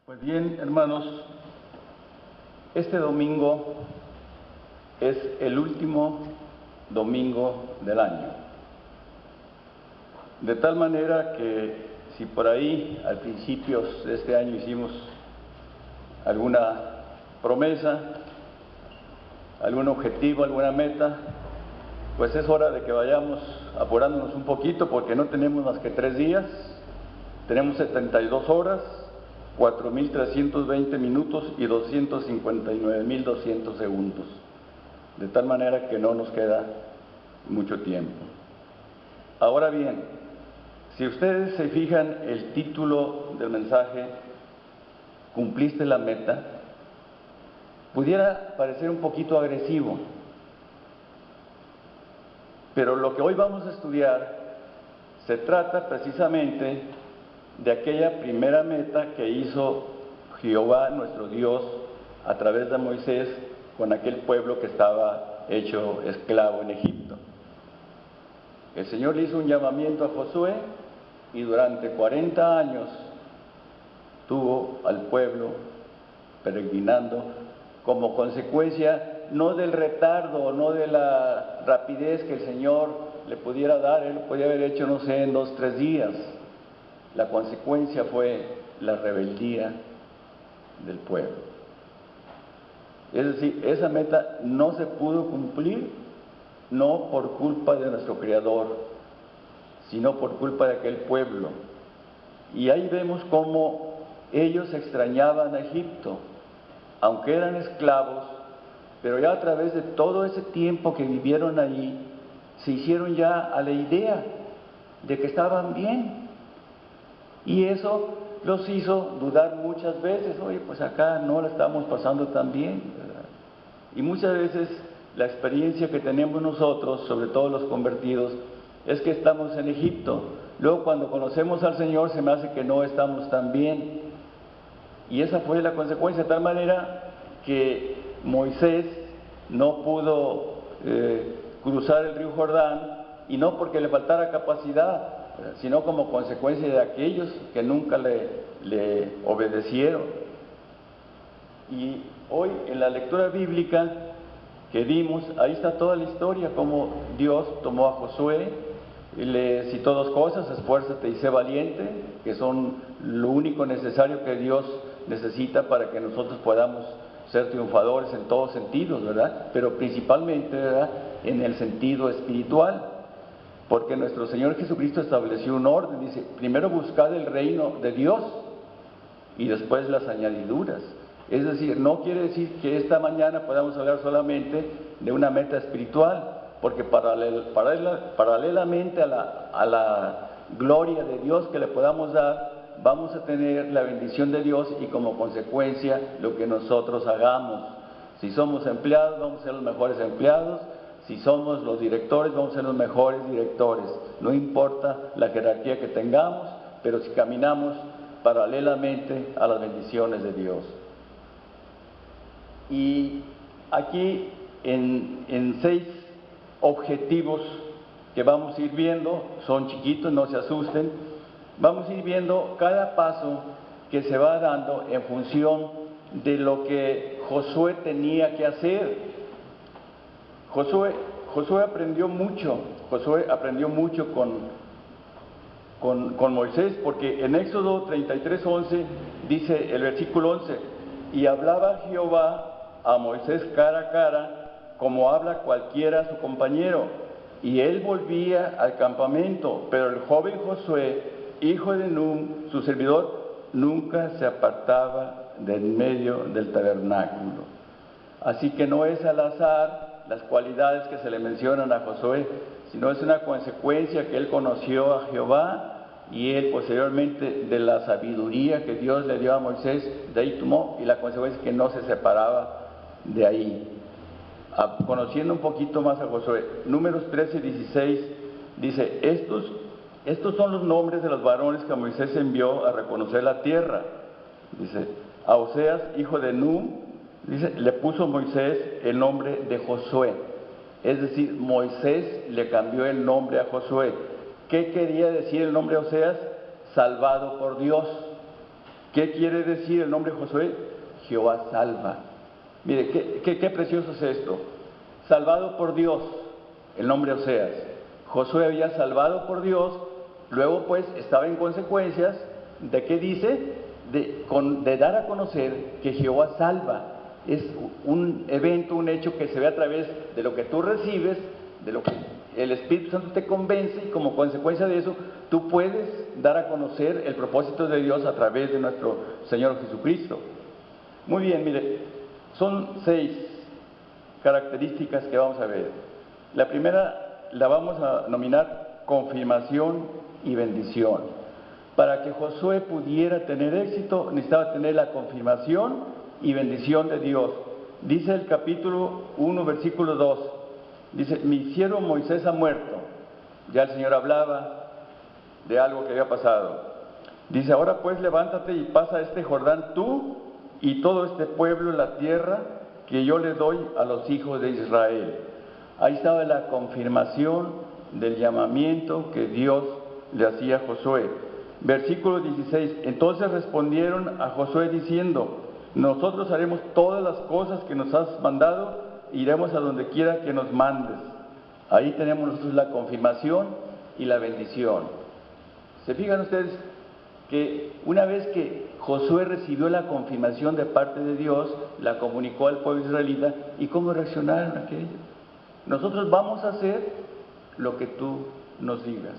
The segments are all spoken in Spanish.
Pues bien, hermanos, este domingo es el último domingo del año. De tal manera que si por ahí al principio de este año hicimos alguna promesa, algún objetivo, alguna meta, pues es hora de que vayamos apurándonos un poquito porque no tenemos más que 3 días, tenemos 72 horas, 4.320 minutos y 259.200 segundos, de tal manera que no nos queda mucho tiempo. Ahora bien, si ustedes se fijan el título del mensaje, ¿cumpliste la meta?, pudiera parecer un poquito agresivo, pero lo que hoy vamos a estudiar se trata precisamente de aquella primera meta que hizo Jehová, nuestro Dios, a través de Moisés, con aquel pueblo que estaba hecho esclavo en Egipto. El Señor le hizo un llamamiento a Josué y durante 40 años tuvo al pueblo peregrinando como consecuencia no del retardo, no de la rapidez que el Señor le pudiera dar. Él lo podía haber hecho, no sé, en 2 o 3 días. La consecuencia fue la rebeldía del pueblo. Es decir, esa meta no se pudo cumplir, no por culpa de nuestro Creador, sino por culpa de aquel pueblo. Y ahí vemos cómo ellos extrañaban a Egipto, aunque eran esclavos, pero ya a través de todo ese tiempo que vivieron allí, se hicieron ya a la idea de que estaban bien. Y eso los hizo dudar muchas veces. Oye, pues acá no la estamos pasando tan bien, ¿verdad? Y muchas veces la experiencia que tenemos nosotros, sobre todo los convertidos, es que estamos en Egipto. Luego cuando conocemos al Señor se me hace que no estamos tan bien. Y esa fue la consecuencia, de tal manera que Moisés no pudo cruzar el río Jordán, y no porque le faltara capacidad, sino como consecuencia de aquellos que nunca le obedecieron. Y hoy en la lectura bíblica que dimos, ahí está toda la historia, cómo Dios tomó a Josué y le citó 2 cosas: esfuérzate y sé valiente, que son lo único necesario que Dios necesita para que nosotros podamos ser triunfadores en todos sentidos, ¿verdad? Pero principalmente, ¿verdad?, en el sentido espiritual. Porque nuestro Señor Jesucristo estableció un orden, dice: primero buscad el reino de Dios y después las añadiduras. Es decir, no quiere decir que esta mañana podamos hablar solamente de una meta espiritual, porque paralelamente a la gloria de Dios que le podamos dar, vamos a tener la bendición de Dios y como consecuencia lo que nosotros hagamos. Si somos empleados, vamos a ser los mejores empleados. Si somos los directores, vamos a ser los mejores directores. No importa la jerarquía que tengamos, pero si caminamos paralelamente a las bendiciones de Dios. Y aquí en 6 objetivos que vamos a ir viendo, son chiquitos, no se asusten, vamos a ir viendo cada paso que se va dando en función de lo que Josué tenía que hacer. Josué aprendió mucho con Moisés, porque en Éxodo 33:11 dice el versículo 11: y hablaba Jehová a Moisés cara a cara, como habla cualquiera a su compañero, y él volvía al campamento, pero el joven Josué, hijo de Nun, su servidor, nunca se apartaba de en medio del tabernáculo. Así que no es al azar las cualidades que se le mencionan a Josué, sino es una consecuencia que él conoció a Jehová, y él posteriormente de la sabiduría que Dios le dio a Moisés, de ahí tomó, y la consecuencia es que no se separaba de ahí. Conociendo un poquito más a Josué, Números 13:16 dice: estos son los nombres de los varones que Moisés envió a reconocer la tierra. Dice: a Oseas, hijo de Nun, dice, le puso Moisés el nombre de Josué. Es decir, Moisés le cambió el nombre a Josué. ¿Qué quería decir el nombre de Oseas? Salvado por Dios. ¿Qué quiere decir el nombre Josué? Jehová salva. Mire, qué precioso es esto. Salvado por Dios, el nombre Oseas. Josué había salvado por Dios, luego pues estaba en consecuencias de qué dice, de dar a conocer que Jehová salva. Es un evento, un hecho que se ve a través de lo que tú recibes, de lo que el Espíritu Santo te convence, y como consecuencia de eso tú puedes dar a conocer el propósito de Dios a través de nuestro Señor Jesucristo. Muy bien, mire, son 6 características que vamos a ver. La primera la vamos a nominar confirmación y bendición. Para que Josué pudiera tener éxito, necesitaba tener la confirmación y bendición de Dios. Dice el capítulo 1, versículo 2, dice, mi siervo Moisés ha muerto. Ya el Señor hablaba de algo que había pasado. Dice, ahora pues levántate y pasa este Jordán tú y todo este pueblo en la tierra que yo le doy a los hijos de Israel. Ahí estaba la confirmación del llamamiento que Dios le hacía a Josué. Versículo 16, entonces respondieron a Josué diciendo, nosotros haremos todas las cosas que nos has mandado, iremos a donde quiera que nos mandes. Ahí tenemos nosotros la confirmación y la bendición. ¿Se fijan ustedes que una vez que Josué recibió la confirmación de parte de Dios, la comunicó al pueblo israelita, y cómo reaccionaron aquellos? Nosotros vamos a hacer lo que tú nos digas.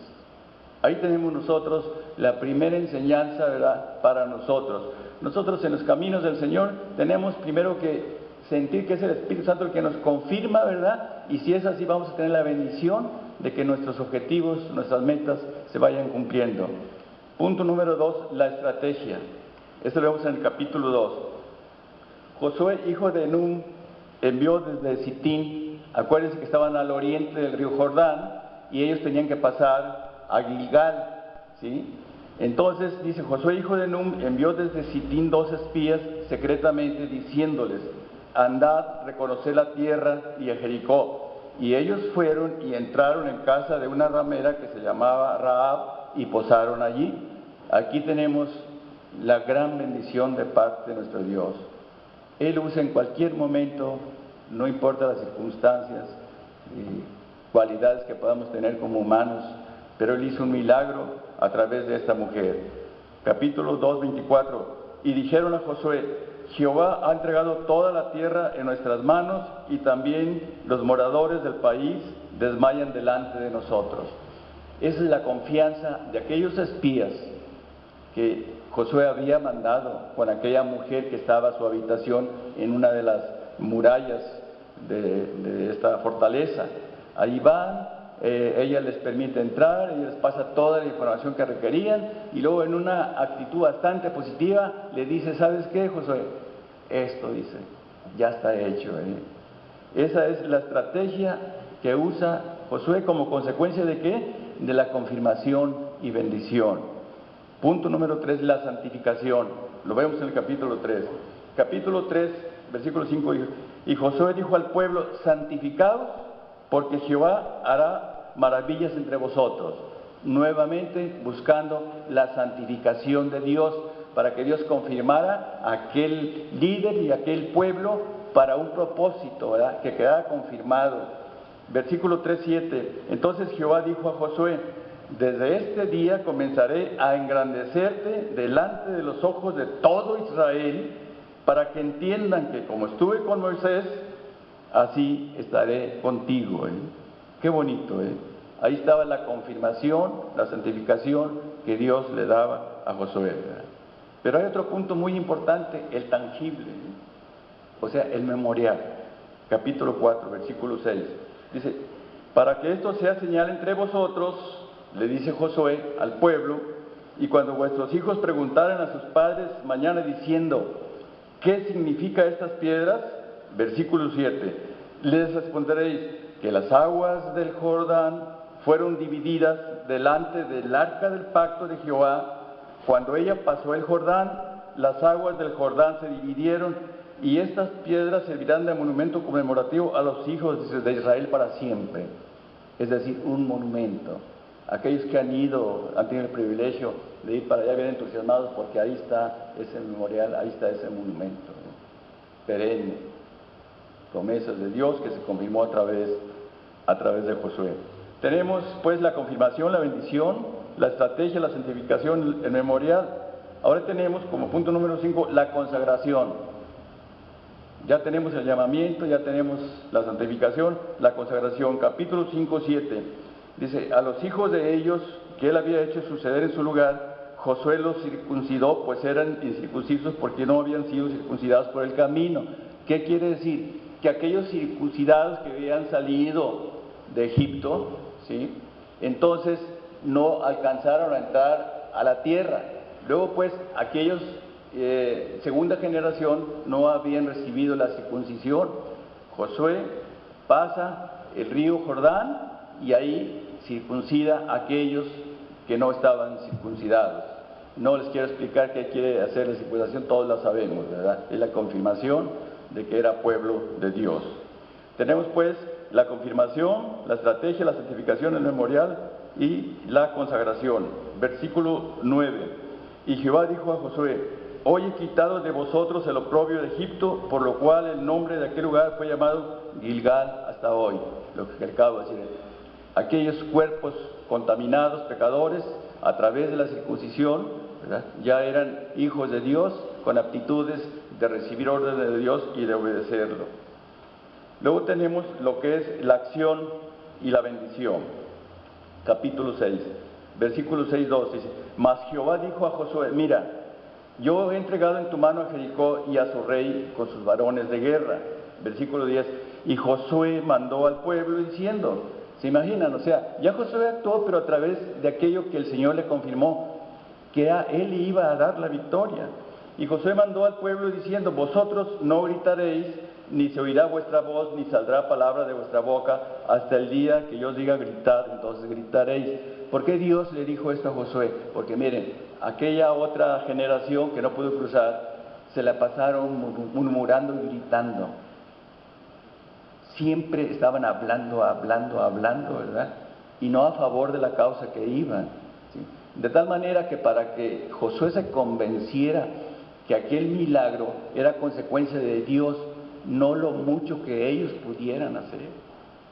Ahí tenemos nosotros la primera enseñanza, ¿verdad?, para nosotros. Nosotros en los caminos del Señor tenemos primero que sentir que es el Espíritu Santo el que nos confirma, ¿verdad? Y si es así, vamos a tener la bendición de que nuestros objetivos, nuestras metas se vayan cumpliendo. Punto número 2, la estrategia. Esto lo vemos en el capítulo 2. Josué, hijo de Nun, envió desde Sitín, acuérdense que estaban al oriente del río Jordán, y ellos tenían que pasar a Gilgal, ¿sí? Entonces, dice, Josué, hijo de Nun, envió desde Sitín 2 espías secretamente, diciéndoles, andad, reconocer la tierra y a Jericó. Y ellos fueron y entraron en casa de una ramera que se llamaba Rahab, y posaron allí. Aquí tenemos la gran bendición de parte de nuestro Dios. Él usa en cualquier momento, no importa las circunstancias y cualidades que podamos tener como humanos, pero Él hizo un milagro a través de esta mujer. Capítulo 2, 24. Y dijeron a Josué, Jehová ha entregado toda la tierra en nuestras manos, y también los moradores del país desmayan delante de nosotros. Esa es la confianza de aquellos espías que Josué había mandado con aquella mujer que estaba a su habitación en una de las murallas de esta fortaleza. Ahí van, ella les permite entrar, ella les pasa toda la información que requerían, y luego en una actitud bastante positiva le dice, ¿sabes qué, Josué? Esto, dice, ya está hecho. Esa es la estrategia que usa Josué como consecuencia ¿de qué? De la confirmación y bendición. Punto número 3, la santificación. Lo vemos en el capítulo 3. Capítulo 3, versículo 5, y Josué dijo al pueblo, santificaos, porque Jehová hará maravillas entre vosotros. Nuevamente buscando la santificación de Dios, para que Dios confirmara a aquel líder y a aquel pueblo para un propósito, ¿verdad?, que quedara confirmado. Versículo 3, 7. Entonces Jehová dijo a Josué, desde este día comenzaré a engrandecerte delante de los ojos de todo Israel, para que entiendan que como estuve con Moisés, así estaré contigo. Qué bonito, Ahí estaba la confirmación, la santificación que Dios le daba a Josué, ¿verdad? Pero hay otro punto muy importante, el tangible, o sea, el memorial. Capítulo 4, versículo 6. Dice, para que esto sea señal entre vosotros, le dice Josué al pueblo, y cuando vuestros hijos preguntaren a sus padres mañana diciendo, ¿qué significa estas piedras? Versículo 7. Les responderéis que las aguas del Jordán fueron divididas delante del arca del pacto de Jehová. Cuando ella pasó el Jordán, las aguas del Jordán se dividieron, y estas piedras servirán de monumento conmemorativo a los hijos de Israel para siempre. Es decir, un monumento. Aquellos que han ido, han tenido el privilegio de ir para allá bien entusiasmados porque ahí está ese memorial, ahí está ese monumento, ¿no? Perenne, promesas de Dios que se confirmó a través de Josué. Tenemos pues la confirmación, la bendición, la estrategia, la santificación, el memorial. Ahora tenemos como punto número 5 la consagración. Ya tenemos el llamamiento, ya tenemos la santificación, la consagración. Capítulo 5, 7. Dice, a los hijos de ellos que él había hecho suceder en su lugar, Josué los circuncidó, pues eran incircuncisos porque no habían sido circuncidados por el camino. ¿Qué quiere decir? Que aquellos circuncidados que habían salido de Egipto, ¿sí?, entonces no alcanzaron a entrar a la tierra. Luego pues aquellos segunda generación no habían recibido la circuncisión. Josué pasa el río Jordán y ahí circuncida a aquellos que no estaban circuncidados. No les quiero explicar qué quiere hacer la circuncisión, todos la sabemos, ¿verdad? Es la confirmación de que era pueblo de Dios. Tenemos pues la confirmación, la estrategia, la santificación, el memorial y la consagración. Versículo 9. Y Jehová dijo a Josué: hoy he quitado de vosotros el oprobio de Egipto, por lo cual el nombre de aquel lugar fue llamado Gilgal hasta hoy. Lo que acabo de decir, aquellos cuerpos contaminados, pecadores, a través de la circuncisión, ¿verdad?, ya eran hijos de Dios, con aptitudes de recibir órdenes de Dios y de obedecerlo. Luego tenemos lo que es la acción y la bendición. Capítulo 6, versículo 6, 2, dice: mas Jehová dijo a Josué: mira, yo he entregado en tu mano a Jericó y a su rey con sus varones de guerra. Versículo 10, y Josué mandó al pueblo diciendo, ¿se imaginan? O sea, ya Josué actuó, pero a través de aquello que el Señor le confirmó, que a él iba a dar la victoria. Y Josué mandó al pueblo diciendo: vosotros no gritaréis, ni se oirá vuestra voz, ni saldrá palabra de vuestra boca, hasta el día que yo os diga gritad, entonces gritaréis. ¿Por qué Dios le dijo esto a Josué? Porque miren, aquella otra generación que no pudo cruzar, se la pasaron murmurando y gritando. Siempre estaban hablando, ¿verdad? Y no a favor de la causa que iban, ¿sí? De tal manera que para que Josué se convenciera que aquel milagro era consecuencia de Dios, no lo mucho que ellos pudieran hacer.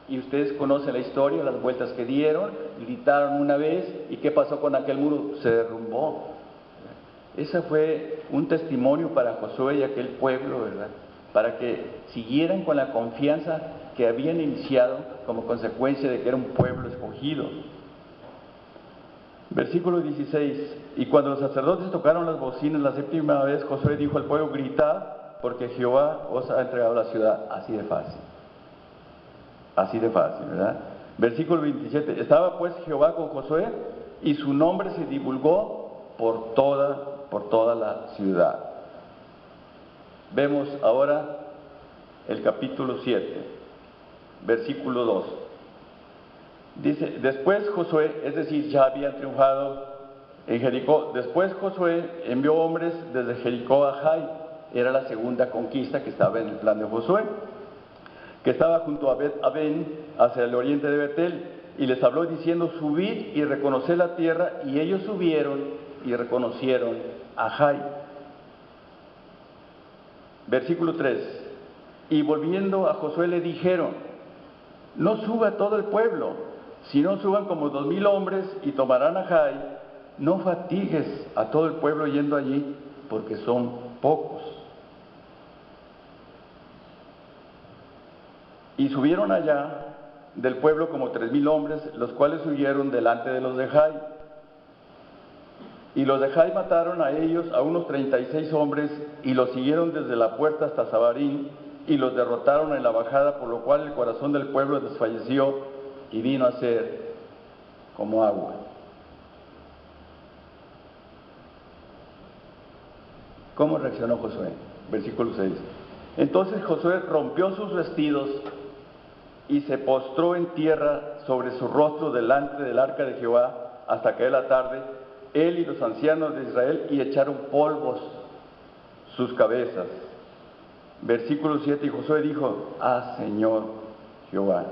Y ustedes conocen la historia, las vueltas que dieron, gritaron una vez, ¿y qué pasó con aquel muro? Se derrumbó. Ese fue un testimonio para Josué y aquel pueblo, ¿verdad?, para que siguieran con la confianza que habían iniciado como consecuencia de que era un pueblo escogido. Versículo 16, y cuando los sacerdotes tocaron las bocinas la séptima vez, Josué dijo al pueblo: gritad, porque Jehová os ha entregado la ciudad. Así de fácil, ¿verdad? Versículo 27, estaba pues Jehová con Josué, y su nombre se divulgó por toda la ciudad. Vemos ahora el capítulo 7, versículo 2. Dice, después Josué, es decir, ya habían triunfado en Jericó, después Josué envió hombres desde Jericó a Jai, era la segunda conquista que estaba en el plan de Josué, que estaba junto a Bet-Aven, hacia el oriente de Betel, y les habló diciendo: subid y reconoced la tierra, y ellos subieron y reconocieron a Jai. Versículo 3, y volviendo a Josué le dijeron: no suba todo el pueblo, sino suban como 2000 hombres y tomarán a Jai. No fatigues a todo el pueblo yendo allí, porque son pocos. Y subieron allá del pueblo como 3000 hombres, los cuales huyeron delante de los de Jai. Y los de Jai mataron a ellos a unos 36 hombres, y los siguieron desde la puerta hasta Sabarín, y los derrotaron en la bajada, por lo cual el corazón del pueblo desfalleció y vino a ser como agua. ¿Cómo reaccionó Josué? Versículo 6. Entonces Josué rompió sus vestidos y se postró en tierra sobre su rostro delante del arca de Jehová hasta caer la tarde, él y los ancianos de Israel, y echaron polvos sus cabezas. Versículo 7, y Josué dijo: ah, Señor Jehová.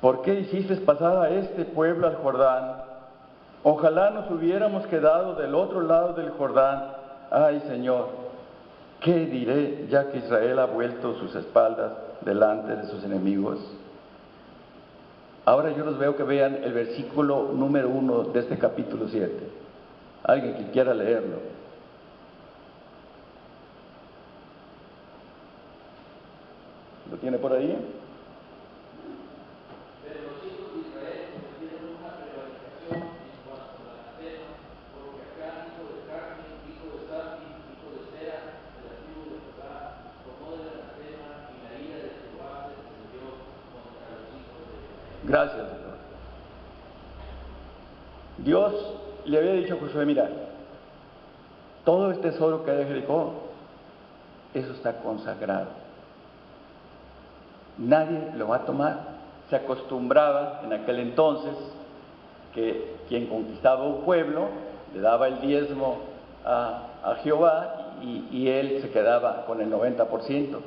¿por qué hiciste pasar a este pueblo al Jordán? Ojalá nos hubiéramos quedado del otro lado del Jordán. Ay, Señor, ¿qué diré ya que Israel ha vuelto sus espaldas delante de sus enemigos? Ahora yo los veo que vean el versículo número 1 de este capítulo 7. Alguien que quiera leerlo. ¿Lo tiene por ahí? Pero los hijos de Israel cometieron una prevaricación en cuanto al anatema, porque Acán, hijo de Carmi, hijo de Safti, hijo de Sera, de la tribu de Judá, tomó del anatema y la ira de Jehová se encendió contra los hijos de Israel. Gracias, Señor. Dios le había dicho a Josué, mira, todo el tesoro que hay en Jericó, eso está consagrado. Nadie lo va a tomar. Se acostumbraba en aquel entonces que quien conquistaba un pueblo le daba el diezmo a Jehová y él se quedaba con el 90%.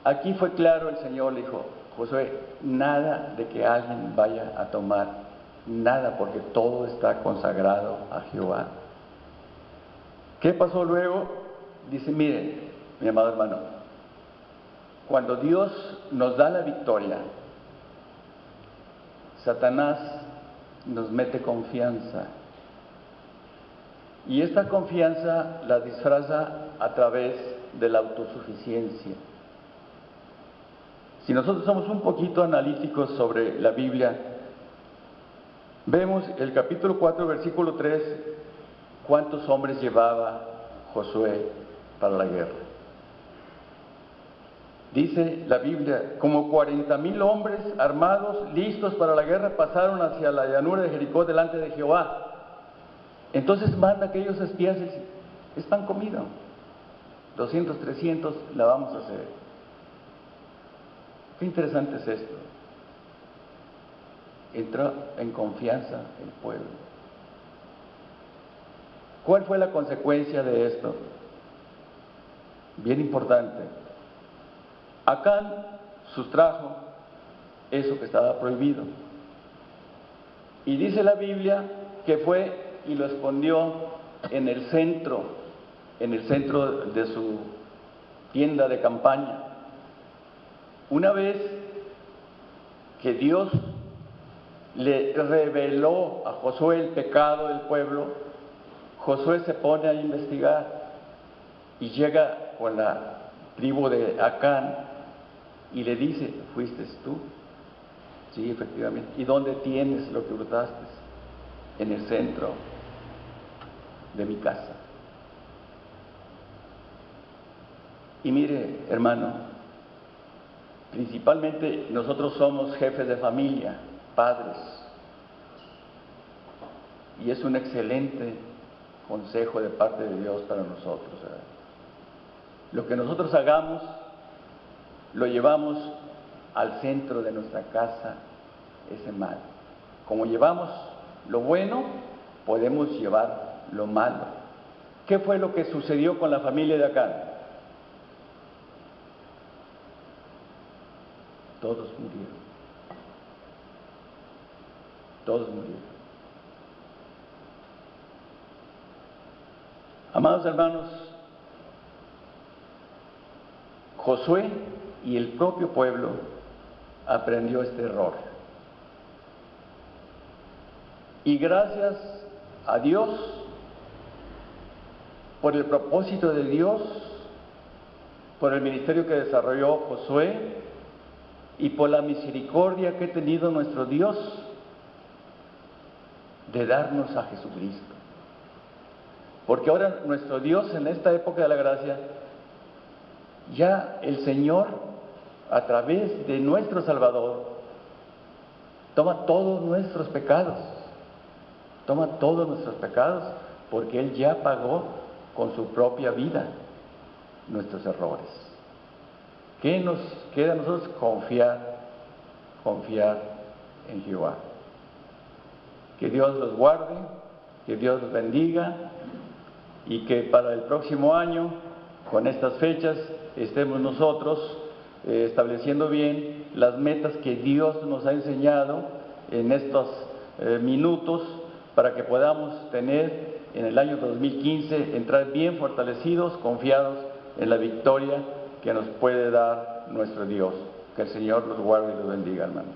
Aquí fue claro, el Señor le dijo, Josué, nada de que alguien vaya a tomar, nada, porque todo está consagrado a Jehová. ¿Qué pasó luego? Dice, miren, mi amado hermano, cuando Dios nos da la victoria, Satanás nos mete confianza. Y esta confianza la disfraza a través de la autosuficiencia. Si nosotros somos un poquito analíticos sobre la Biblia, vemos el capítulo 4, versículo 3, cuántos hombres llevaba Josué para la guerra. Dice la Biblia, como 40,000 hombres armados, listos para la guerra, pasaron hacia la llanura de Jericó delante de Jehová. Entonces manda a aquellos espías y dice, es pan comido, 200, 300, la vamos a hacer. Qué interesante es esto. Entró en confianza el pueblo. ¿Cuál fue la consecuencia de esto? Bien importante. Acán sustrajo eso que estaba prohibido. Y dice la Biblia que fue y lo escondió en el centro de su tienda de campaña. Una vez que Dios le reveló a Josué el pecado del pueblo, Josué se pone a investigar y llega con la tribu de Acán y le dice, ¿fuiste tú? Sí, efectivamente. ¿Y dónde tienes lo que hurtaste? En el centro de mi casa. Y mire, hermano, principalmente nosotros somos jefes de familia, padres, y es un excelente consejo de parte de Dios para nosotros. Lo que nosotros hagamos, lo llevamos al centro de nuestra casa, ese mal. Como llevamos lo bueno, podemos llevar lo malo. ¿Qué fue lo que sucedió con la familia de Acán? Todos murieron. Todos murieron. Amados hermanos, Josué y el propio pueblo aprendió este error. Y gracias a Dios, por el propósito de Dios, por el ministerio que desarrolló Josué y por la misericordia que ha tenido nuestro Dios de darnos a Jesucristo. Porque ahora nuestro Dios, en esta época de la gracia, ya el Señor, a través de nuestro Salvador, toma todos nuestros pecados, porque Él ya pagó con su propia vida nuestros errores. ¿Qué nos queda a nosotros? Confiar en Jehová. Que Dios los guarde, que Dios los bendiga y que para el próximo año, con estas fechas, estemos nosotros estableciendo bien las metas que Dios nos ha enseñado en estos minutos para que podamos tener en el año 2015, entrar bien fortalecidos, confiados en la victoria que nos puede dar nuestro Dios. Que el Señor los guarde y los bendiga, hermanos.